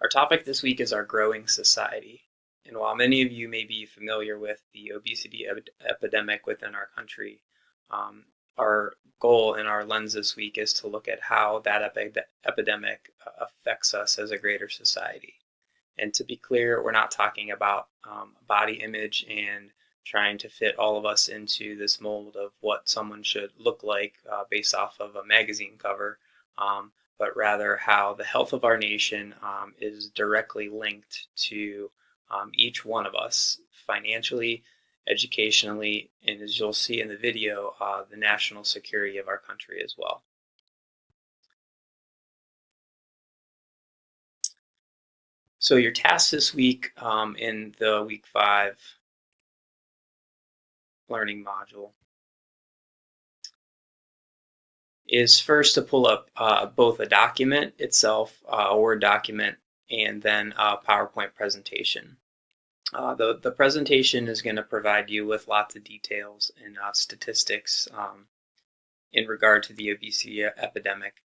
Our topic this week is our growing society. And while many of you may be familiar with the obesity epidemic within our country, our goal and our lens this week is to look at how that epidemic affects us as a greater society. And to be clear, we're not talking about body image and trying to fit all of us into this mold of what someone should look like based off of a magazine cover, but rather how the health of our nation is directly linked to each one of us financially, educationally, and as you'll see in the video, the national security of our country as well. So your task this week in the week 5 learning module is first to pull up both a document itself, a Word document, and then a PowerPoint presentation. The presentation is going to provide you with lots of details and statistics in regard to the obesity epidemic,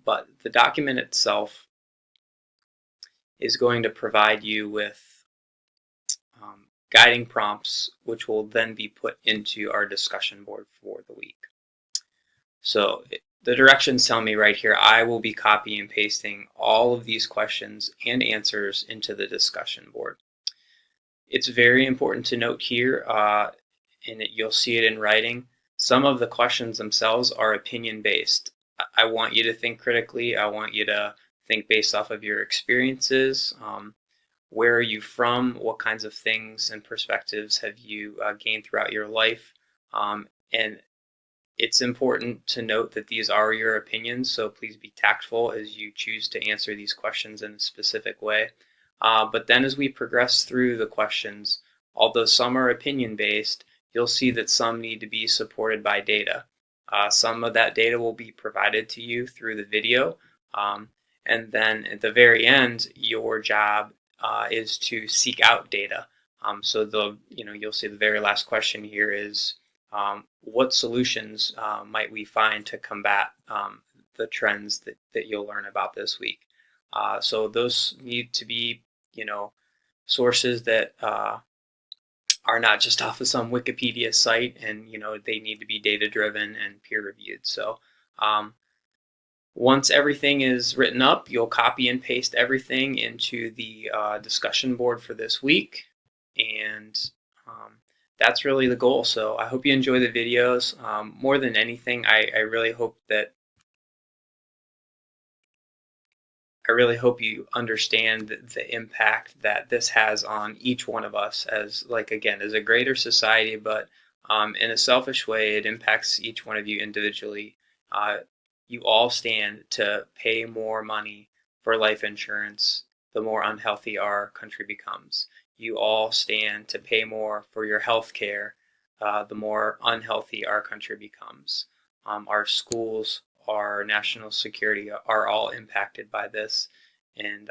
but the document itself is going to provide you with guiding prompts, which will then be put into our discussion board for the week. So the directions tell me right here, I will be copying and pasting all of these questions and answers into the discussion board. It's very important to note here, and you'll see it in writing, some of the questions themselves are opinion-based. I want you to think critically. I want you to think based off of your experiences. Where are you from? What kinds of things and perspectives have you gained throughout your life? And it's important to note that these are your opinions, so please be tactful as you choose to answer these questions in a specific way. But then as we progress through the questions, although some are opinion-based, you'll see that some need to be supported by data. Some of that data will be provided to you through the video. And then at the very end, your job is to seek out data. So you'll see the very last question here is, what solutions might we find to combat the trends that you'll learn about this week? So those need to be, sources that are not just off of some Wikipedia site, and they need to be data driven and peer reviewed. So once everything is written up, you'll copy and paste everything into the discussion board for this week, and that's really the goal. So I hope you enjoy the videos. More than anything, I really hope you understand the impact that this has on each one of us as a greater society, but in a selfish way, it impacts each one of you individually. You all stand to pay more money for life insurance the more unhealthy our country becomes. You all stand to pay more for your health care the more unhealthy our country becomes. Our schools, our national security are all impacted by this, and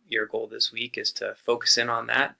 your goal this week is to focus in on that